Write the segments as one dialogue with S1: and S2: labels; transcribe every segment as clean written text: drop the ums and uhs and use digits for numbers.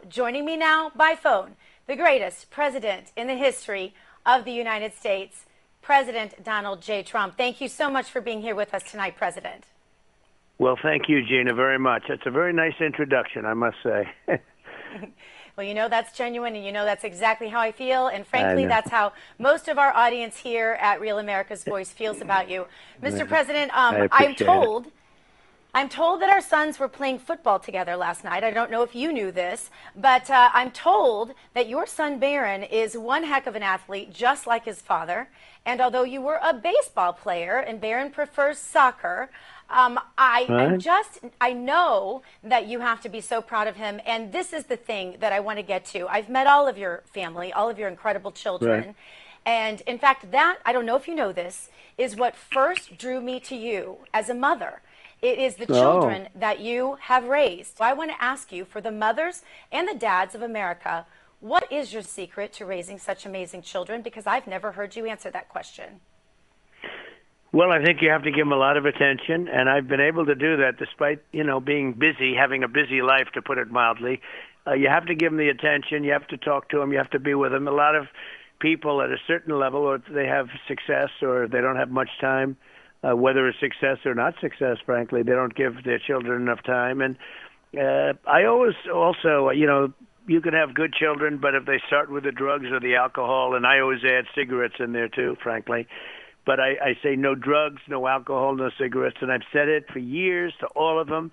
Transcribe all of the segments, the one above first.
S1: joining me now by phone, the greatest president in the history of the United States, President Donald J. Trump. Thank you so much for being here with us tonight, President.
S2: Well, thank you, Gina, very much. It's a very nice introduction, I must say.
S1: Well, you know that's genuine, and you know that's exactly how I feel, and frankly, that's how most of our audience here at Real America's Voice feels about you. Mr. President, I'm told that our sons were playing football together last night. I don't know if you knew this, but I'm told that your son Barron is one heck of an athlete, just like his father. And although you were a baseball player and Barron prefers soccer, I know that you have to be so proud of him. And this is the thing that I want to get to. I've met all of your family, all of your incredible children.
S2: Right.
S1: And in fact, that, I don't know if you know this, is what first drew me to you as a mother. It is the children that you have raised. So I want to ask you, for the mothers and the dads of America, what is your secret to raising such amazing children? Because I've never heard you answer that question.
S2: Well, I think you have to give them a lot of attention, and I've been able to do that despite, being busy, having a busy life, to put it mildly. You have to give them the attention. You have to talk to them. You have to be with them. A lot of people at a certain level, or they have success or they don't have much time, whether it's success or not success, frankly, they don't give their children enough time. And I always also, you can have good children, but if they start with the drugs or the alcohol, and I always add cigarettes in there too, frankly. But I say no drugs, no alcohol, no cigarettes. And I've said it for years to all of them,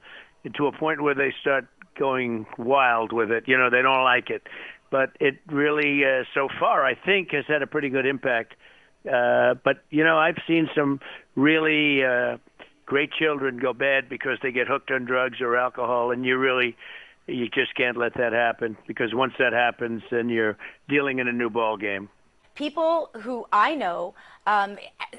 S2: to a point where they start going wild with it. They don't like it. But it really, so far, I think, has had a pretty good impact. But, I've seen some really great children go bad because they get hooked on drugs or alcohol, and you just can't let that happen, because once that happens, then you're dealing in a new ball game.
S1: People who I know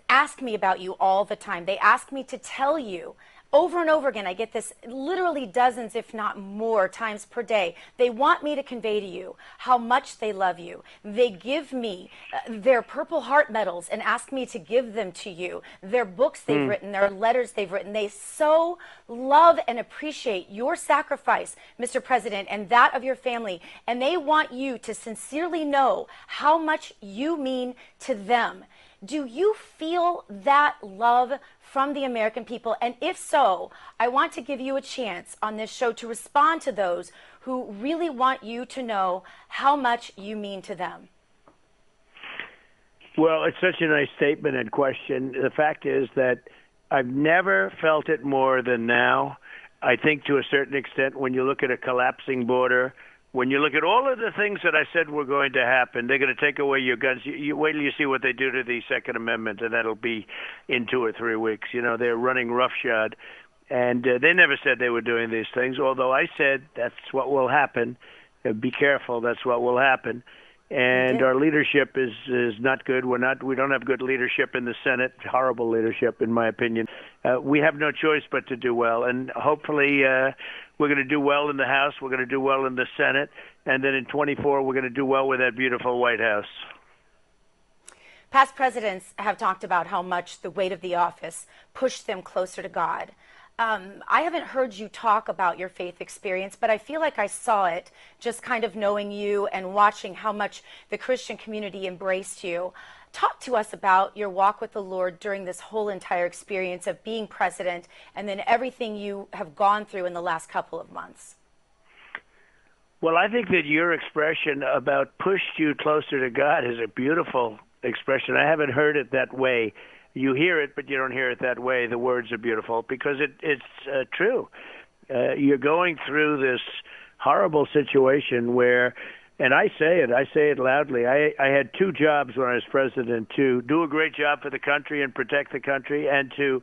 S1: ask me about you all the time. They ask me to tell you over and over again. I get this literally dozens, if not more, times per day. They want me to convey to you how much they love you. They give me their Purple Heart medals and ask me to give them to you. Their books they've written, their letters they've written. They so love and appreciate your sacrifice, Mr. President, and that of your family. And they want you to sincerely know how much you mean to them. Do you feel that love from the American people? And if so, I want to give you a chance on this show to respond to those who really want you to know how much you mean to them.
S2: Well, it's such a nice statement and question. The fact is that I've never felt it more than now. I think to a certain extent, when you look at a collapsing border, when you look at all of the things that I said were going to happen, they're going to take away your guns. You wait till you see what they do to the Second Amendment, and that'll be in 2 or 3 weeks. They're running roughshod. And they never said they were doing these things, although I said that's what will happen. Be careful, that's what will happen. And our leadership is not good. We don't have good leadership in the Senate, horrible leadership, in my opinion. We have no choice but to do well. And hopefully we're going to do well in the House. We're going to do well in the Senate. And then in 24, we're going to do well with that beautiful White House.
S1: Past presidents have talked about how much the weight of the office pushed them closer to God. I haven't heard you talk about your faith experience, but I feel like I saw it just kind of knowing you and watching how much the Christian community embraced you. Talk to us about your walk with the Lord during this whole entire experience of being president, and then everything you have gone through in the last couple of months.
S2: Well, I think that your expression about pushed you closer to God is a beautiful expression. I haven't heard it that way. You hear it, but you don't hear it that way. The words are beautiful because it's true. You're going through this horrible situation where, and I say it loudly, I had 2 jobs when I was president: to do a great job for the country and protect the country, and to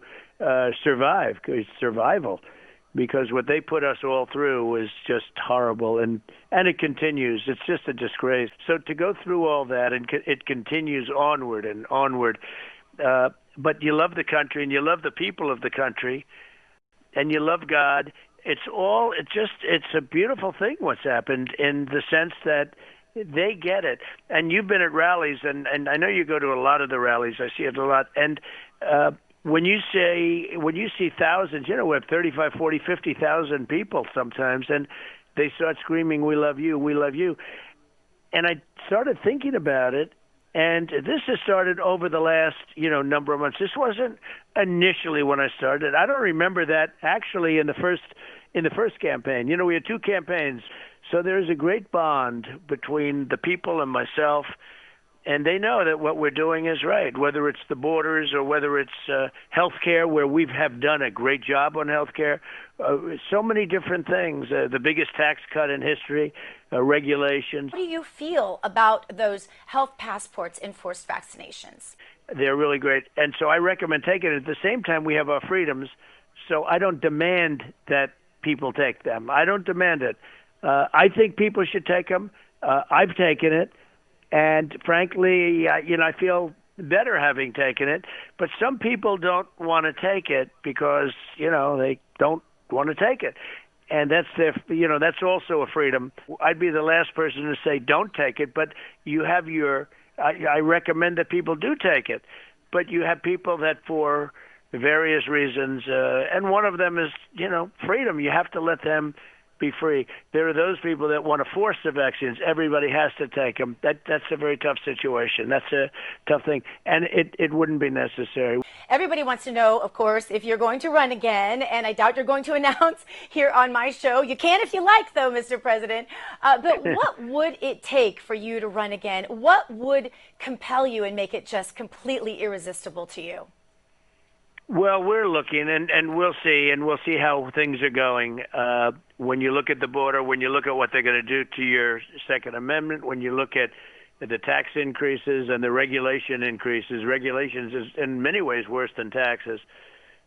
S2: survive, survival, because what they put us all through was just horrible, and it continues. It's just a disgrace. So to go through all that, and it continues onward and onward. But you love the country, and you love the people of the country, and you love God. It's a beautiful thing what's happened, in the sense that they get it. And you've been at rallies, and I know you go to a lot of the rallies. I see it a lot. And when you see thousands, we have 35, 40, 50,000 people sometimes, and they start screaming, "We love you, we love you." And I started thinking about it, and this has started over the last, number of months. This wasn't initially when I started. I don't remember that actually in the first campaign. We had two campaigns, so there's a great bond between the people and myself, and they know that what we're doing is right, whether it's the borders or whether it's healthcare, where we have done a great job on healthcare. So many different things. The biggest tax cut in history, regulations.
S1: What do you feel about those health passports and forced vaccinations?
S2: They're really great. And so I recommend taking it. At the same time, we have our freedoms. So I don't demand that people take them. I don't demand it. I think people should take them. I've taken it. And frankly, I feel better having taken it. But some people don't want to take it because, they don't want to take it. And that's that's also a freedom. I'd be the last person to say don't take it, but you have I recommend that people do take it. But you have people that for various reasons, and one of them is, freedom. You have to let them be free. There are those people that want to force the vaccines. Everybody has to take them. That's a very tough situation. That's a tough thing, and it wouldn't be necessary.
S1: Everybody wants to know, of course, if you're going to run again, and I doubt you're going to announce here on my show. You can if you like, though, Mr. President. But what would it take for you to run again? What would compel you and make it just completely irresistible to you?
S2: Well, we're looking, and we'll see how things are going. When you look at the border, when you look at what they're going to do to your Second Amendment, when you look at the tax increases and the regulation increases, regulations is in many ways worse than taxes.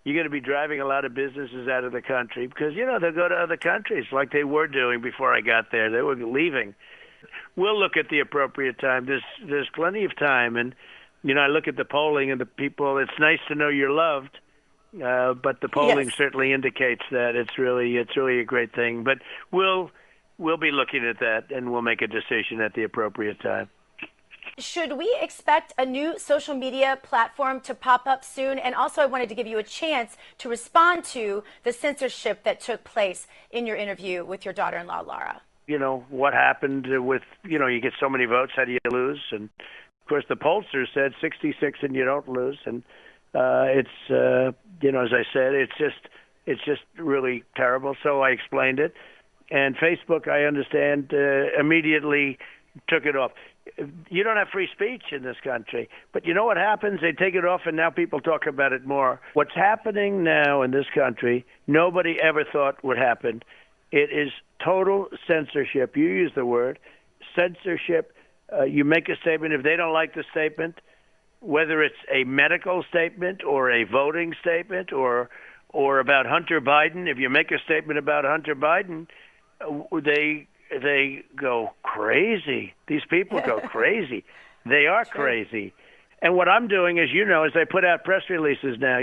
S2: You're going to be driving a lot of businesses out of the country because, they'll go to other countries like they were doing before I got there. They were leaving. We'll look at the appropriate time. There's plenty of time, and I look at the polling and the people. It's nice to know you're loved, but the polling certainly indicates that it's really a great thing. But we'll be looking at that, and we'll make a decision at the appropriate time.
S1: Should we expect a new social media platform to pop up soon? And also, I wanted to give you a chance to respond to the censorship that took place in your interview with your daughter-in-law, Laura.
S2: What happened with, you get so many votes, how do you lose? And of course, the pollster said 66 and you don't lose. And it's, as I said, it's just really terrible. So I explained it. And Facebook, I understand, immediately took it off. You don't have free speech in this country. But you know what happens? They take it off, and now people talk about it more. What's happening now in this country, nobody ever thought would happen. It is total censorship. You use the word censorship. You make a statement. If they don't like the statement, whether it's a medical statement or a voting statement or about Hunter Biden, if you make a statement about Hunter Biden, they go crazy. These people go crazy. They are crazy. And what I'm doing, as you know, is I put out press releases now.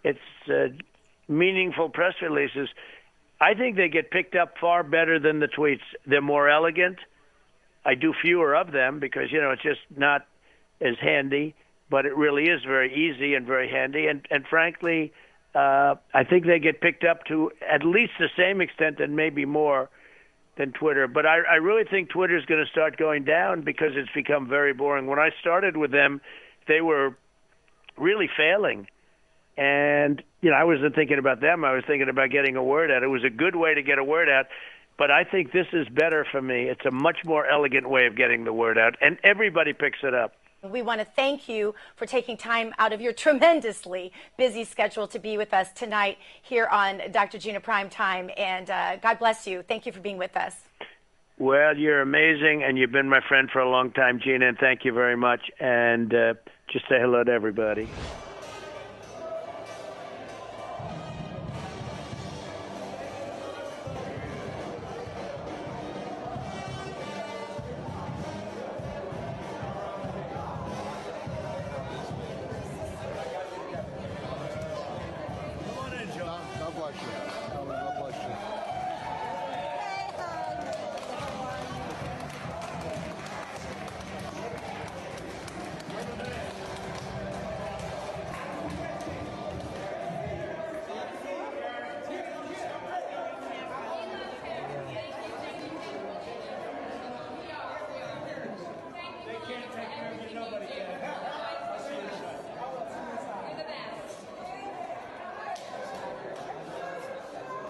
S2: It's meaningful press releases. I think they get picked up far better than the tweets. They're more elegant. I do fewer of them because, it's just not as handy, but it really is very easy and very handy. And frankly, I think they get picked up to at least the same extent and maybe more than Twitter. But I really think Twitter is going to start going down because it's become very boring. When I started with them, they were really failing. And, I wasn't thinking about them. I was thinking about getting a word out. It was a good way to get a word out. But I think this is better for me. It's a much more elegant way of getting the word out. And everybody picks it up.
S1: We want to thank you for taking time out of your tremendously busy schedule to be with us tonight here on Dr. Gina Prime Time. And God bless you. Thank you for being with us.
S2: Well, you're amazing, and you've been my friend for a long time, Gina, and thank you very much. And just say hello to everybody.